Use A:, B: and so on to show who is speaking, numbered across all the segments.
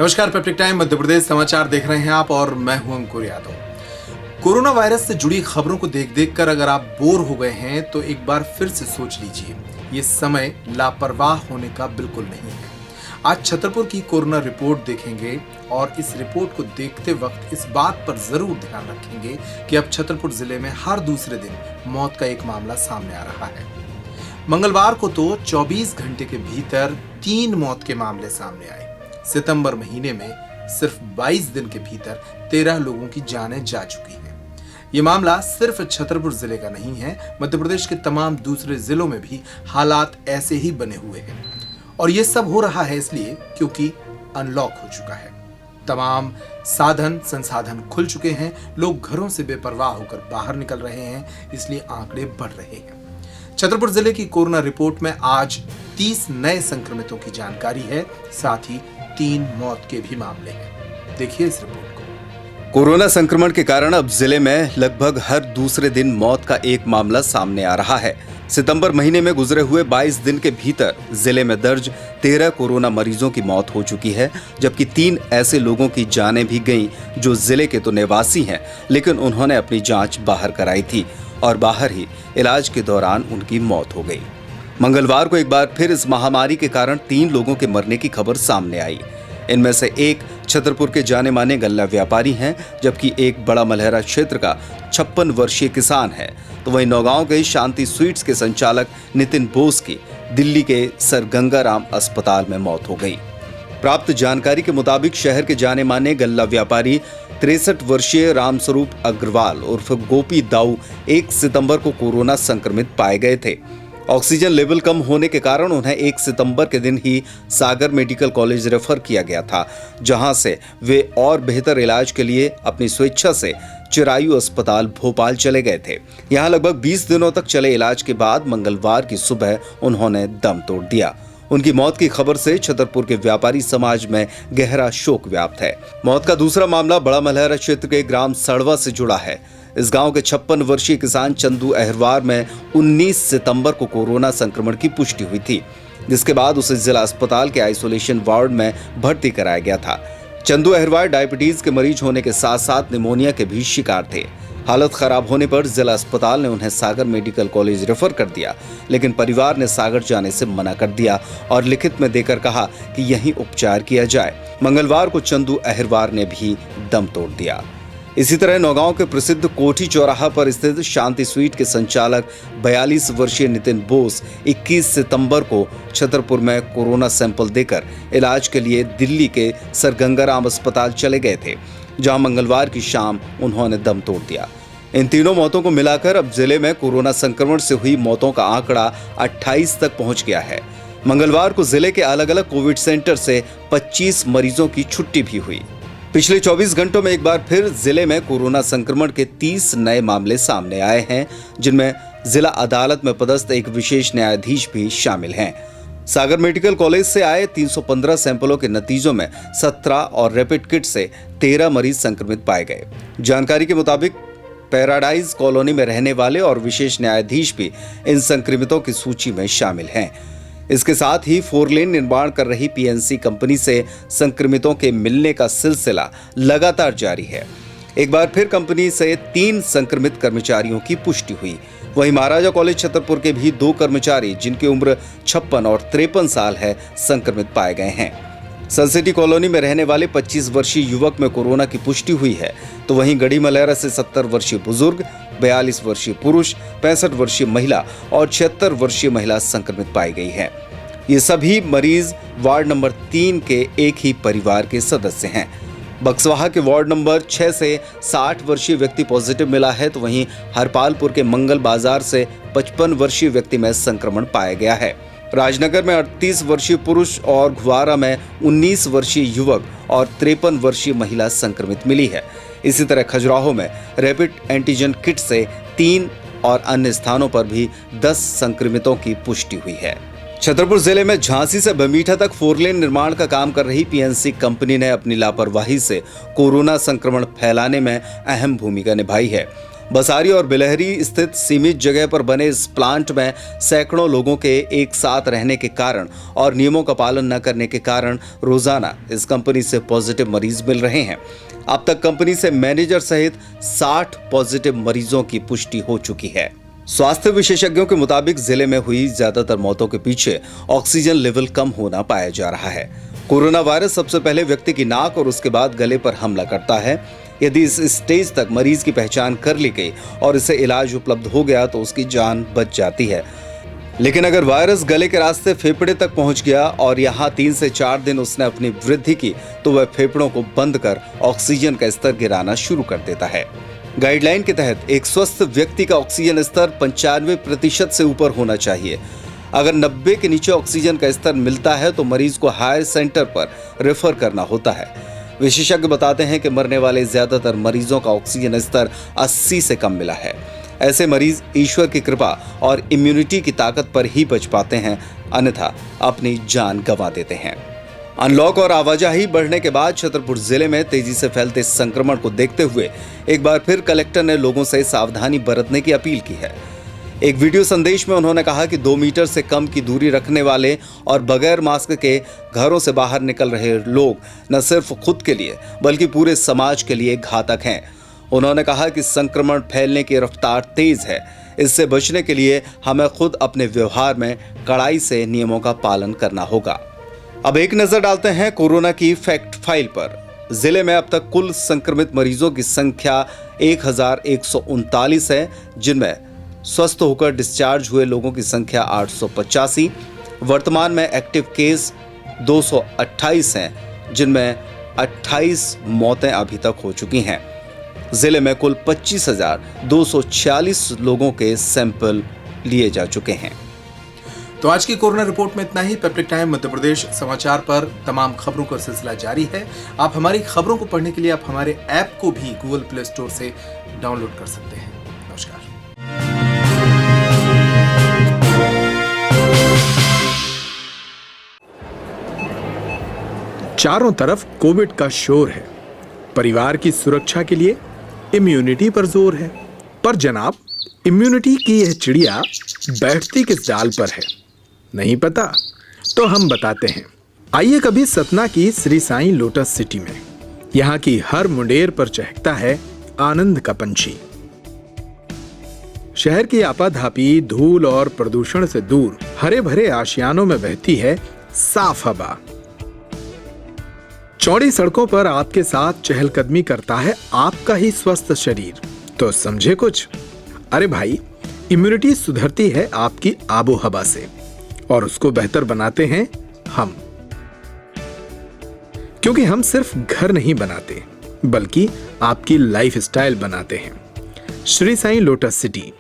A: नमस्कार, peptic time Madhya Pradesh समाचार देख रहे हैं आप और मैं हूं अंकुर यादव। कोरोना वायरस से जुड़ी खबरों को देख देख कर अगर आप बोर हो गए हैं तो एक बार फिर से सोच लीजिए, ये समय लापरवाह होने का बिल्कुल नहीं है। आज छतरपुर की कोरोना रिपोर्ट देखेंगे और इस रिपोर्ट को देखते वक्त इस बात पर जरूर ध्यान रखेंगे कि अब छतरपुर जिले में हर दूसरे दिन मौत का एक मामला सामने आ रहा है। मंगलवार को तो 24 घंटे के भीतर 3 मौत के मामले सामने आए। सितंबर महीने में सिर्फ 22 दिन के भीतर 13 लोगों की जानें जा चुकी हैं। ये मामला सिर्फ छतरपुर जिले का नहीं है, मध्य प्रदेश के तमाम दूसरे जिलों में भी हालात ऐसे ही बने हुए हैं। और ये सब हो रहा है इसलिए क्योंकि अनलॉक हो चुका है। तमाम साधन संसाधन खुल चुके हैं, लोग घरों से बेपरवाह होकर बाहर निकल रहे हैं, इसलिए आंकड़े बढ़ रहे हैं। छतरपुर जिले की कोरोना रिपोर्ट में आज 30 नए संक्रमितों की जानकारी है, साथ ही 3 मौत के भी मामले हैं। देखिए इस रिपोर्ट को।
B: कोरोना संक्रमण के कारण अब जिले में लगभग हर दूसरे दिन मौत का एक मामला सामने आ रहा है। सितंबर महीने में गुजरे हुए 22 दिन के भीतर जिले में दर्ज 13 कोरोना मरीजों की मौत हो चुकी है, जबकि 3 ऐसे लोगों की जानें भी गईं जो जिले के तो निवासी हैं, लेकिन उन्होंने अपनी जांच बाहर कराई थी और बाहर ही इलाज के दौरान उनकी मौत हो गई। मंगलवार को एक बार फिर इस महामारी के कारण 3 लोगों के मरने की खबर सामने आई। इनमें से एक छतरपुर के जाने माने गल्ला व्यापारी हैं, जबकि एक बड़ा मलहरा क्षेत्र का 56 वर्षीय किसान है। तो वहीं नौगांव के शांति स्वीट्स के संचालक नितिन बोस की दिल्ली के सर गंगाराम अस्पताल में मौत हो गई। प्राप्त जानकारी के मुताबिक शहर के जाने माने गल्ला व्यापारी 63 वर्षीय रामस्वरूप अग्रवाल उर्फ गोपी दाऊ 1 सितंबर को कोरोना संक्रमित पाए गए थे। ऑक्सीजन लेवल कम होने के कारण उन्हें 1 सितंबर के दिन ही सागर मेडिकल कॉलेज रेफर किया गया था, जहां से वे और बेहतर इलाज के लिए अपनी स्वेच्छा से चिरायु अस्पताल भोपाल चले गए थे। यहां लगभग 20 दिनों तक चले इलाज के बाद मंगलवार की सुबह उन्होंने दम तोड़ दिया। उनकी मौत की खबर से छतरपुर के व्यापारी समाज में गहरा शोक व्याप्त है। मौत का दूसरा मामला बड़ा मलहरा क्षेत्र के ग्राम सड़वा से जुड़ा है। इस गांव के 56 वर्षीय किसान चंदू अहरवार में 19 सितंबर को कोरोना संक्रमण की पुष्टि हुई थी, जिसके बाद उसे जिला अस्पताल के आइसोलेशन वार्ड में भर्ती कराया गया था। चंदू अहरवार डायबिटीज के मरीज होने के साथ साथ निमोनिया के भी शिकार थे। हालत खराब होने पर जिला अस्पताल ने उन्हें सागर मेडिकल कॉलेज रेफर कर दिया, लेकिन परिवार ने सागर जाने से मना कर दिया और लिखित में देकर कहा कि यहीं उपचार किया जाए। मंगलवार को चंदू अहरवार ने भी दम तोड़ दिया। इसी तरह नौगांव के प्रसिद्ध कोठी चौराहा पर स्थित शांति स्वीट के संचालक 42 वर्षीय नितिन बोस 21 सितंबर को छतरपुर में कोरोना सैंपल देकर इलाज के लिए दिल्ली के सर गंगाराम अस्पताल चले गए थे, जहां मंगलवार की शाम उन्होंने दम तोड़ दिया। इन तीनों मौतों को मिलाकर अब जिले में कोरोना संक्रमण से हुई मौतों का आंकड़ा 28 तक पहुंच गया है। मंगलवार को जिले के अलग अलग कोविड सेंटर से 25 मरीजों की छुट्टी भी हुई। पिछले 24 घंटों में एक बार फिर जिले में कोरोना संक्रमण के 30 नए मामले सामने आए हैं, जिनमें जिला अदालत में पदस्थ एक विशेष न्यायाधीश भी शामिल हैं। सागर मेडिकल कॉलेज से आए 315 सैंपलों के नतीजों में 17 और रैपिड किट से 13 मरीज संक्रमित पाए गए। जानकारी के मुताबिक पैराडाइज कॉलोनी में रहने वाले और विशेष न्यायाधीश भी इन संक्रमितों की सूची में शामिल हैं। इसके साथ ही 4 लेन निर्माण कर रही पीएनसी कंपनी से संक्रमितों के मिलने का सिलसिला लगातार जारी है। एक बार फिर कंपनी से 3 संक्रमित कर्मचारियों की पुष्टि हुई। वहीं महाराजा कॉलेज छतरपुर के भी 2 कर्मचारी, जिनकी उम्र 56 और 53 साल है, संक्रमित पाए गए हैं। सनसिटी कॉलोनी में रहने वाले 25 वर्षीय युवक में कोरोना की पुष्टि हुई है, तो वहीं गढ़ी मलहरा से 70 वर्षीय बुजुर्ग, 42 वर्षीय पुरुष, 65 वर्षीय महिला और 76 वर्षीय महिला संक्रमित पाई गई है। ये सभी मरीज वार्ड नंबर 3 के एक ही परिवार के सदस्य हैं। बक्सवाहा के वार्ड नंबर 6 से 60 वर्षीय व्यक्ति पॉजिटिव मिला है, तो वहीं हरपालपुर के मंगल बाजार से 55 वर्षीय व्यक्ति में संक्रमण पाया गया है। राजनगर में 38 वर्षीय पुरुष और घुआरा में 19 वर्षीय युवक और 53 वर्षीय महिला संक्रमित मिली है। इसी तरह खजुराहो में रैपिड एंटीजन किट से 3 और अन्य स्थानों पर भी 10 संक्रमितों की पुष्टि हुई है। छतरपुर जिले में झांसी से बमीठा तक 4 लेन निर्माण का काम कर रही पीएनसी कंपनी ने अपनी लापरवाही से कोरोना संक्रमण फैलाने में अहम भूमिका निभाई है। बसारी और बिलहरी स्थित सीमित जगह पर बने इस प्लांट में सैकड़ों लोगों के एक साथ रहने के कारण और नियमों का पालन न करने के कारण रोजाना इस कंपनी से पॉजिटिव मरीज मिल रहे हैं। अब तक कंपनी से मैनेजर सहित 60 पॉजिटिव मरीजों की पुष्टि हो चुकी है। स्वास्थ्य विशेषज्ञों के मुताबिक जिले में हुई ज्यादातर मौतों के पीछे ऑक्सीजन लेवल कम होना पाया जा रहा है। कोरोना वायरस सबसे पहले व्यक्ति की नाक और उसके बाद गले पर हमला करता है। यदि इस स्टेज तक मरीज की पहचान कर ली गई और इसे इलाज उपलब्ध हो गया तो उसकी जान बच जाती है। लेकिन अगर वायरस गले के रास्ते फेफड़े तक पहुंच गया और यहाँ 3 से 4 दिन उसने अपनी वृद्धि की तो वह फेफड़ों को बंद कर ऑक्सीजन का स्तर गिराना शुरू कर देता है। गाइडलाइन के तहत एक स्वस्थ व्यक्ति का ऑक्सीजन स्तर 95% से ऊपर होना चाहिए। अगर 90 के नीचे ऑक्सीजन का स्तर मिलता है तो मरीज को हायर सेंटर पर रेफर करना होता है। विशेषज्ञ बताते हैं कि मरने वाले ज्यादातर मरीजों का ऑक्सीजन स्तर 80 से कम मिला है। ऐसे मरीज ईश्वर की कृपा और इम्यूनिटी की ताकत पर ही बच पाते हैं, अन्यथा अपनी जान गंवा देते हैं। अनलॉक और आवाजाही बढ़ने के बाद छतरपुर जिले में तेजी से फैलते संक्रमण को देखते हुए एक बार फिर कलेक्टर ने लोगों से सावधानी बरतने की अपील की है। एक वीडियो संदेश में उन्होंने कहा कि 2 मीटर से कम की दूरी रखने वाले और बगैर मास्क के घरों से बाहर निकल रहे लोग न सिर्फ खुद के लिए बल्कि पूरे समाज के लिए घातक हैं। उन्होंने कहा कि संक्रमण फैलने की रफ्तार तेज है। इससे बचने के लिए हमें खुद अपने व्यवहार में कड़ाई से नियमों का पालन करना होगा। अब एक नजर डालते हैं कोरोना की फैक्ट फाइल पर। जिले में अब तक कुल संक्रमित मरीजों की संख्या 1139 है, जिनमें स्वस्थ होकर डिस्चार्ज हुए लोगों की संख्या 885। वर्तमान में एक्टिव केस 228 हैं, जिनमें 28 मौतें अभी तक हो चुकी हैं। जिले में कुल 25,246 लोगों के सैंपल लिए जा चुके हैं।
A: तो आज की कोरोना रिपोर्ट में इतना ही। पब्लिक टाइम मध्य प्रदेश समाचार पर तमाम खबरों का सिलसिला जारी है। आप हमारी खबरों को पढ़ने के लिए आप हमारे ऐप को भी गूगल प्ले स्टोर से डाउनलोड कर सकते हैं। नमस्कार। चारों तरफ कोविड का शोर है। परिवार की सुरक्षा के लिए इम्यूनिटी पर जोर है। पर जनाब, इम्यूनिटी की यह चिड़िया बैठती किस डाल पर है, नहीं पता? तो हम बताते हैं। आइए कभी सतना की श्री साईं लोटस सिटी में। यहाँ की हर मुंडेर पर चहकता है आनंद का पंछी। शहर की आपाधापी, धूल और प्रदूषण से दूर हरे भरे आशियानों में बहती है साफ हवा। चौड़ी सड़कों पर आपके साथ चहलकदमी करता है आपका ही स्वस्थ शरीर। तो समझे कुछ? अरे भाई, इम्यूनिटी सुधरती है आपकी आबो हवा से और उसको बेहतर बनाते हैं हम। क्योंकि हम सिर्फ घर नहीं बनाते बल्कि आपकी लाइफस्टाइल बनाते हैं। Shri Sai lotus city,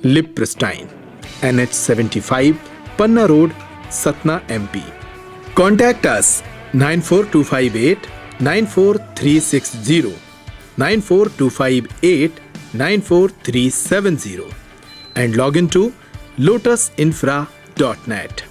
A: leap pristine, NH75, Panna road, Satna, MP। Contact us 94258 94360, 94258 94370 and log into lotusinfra.net.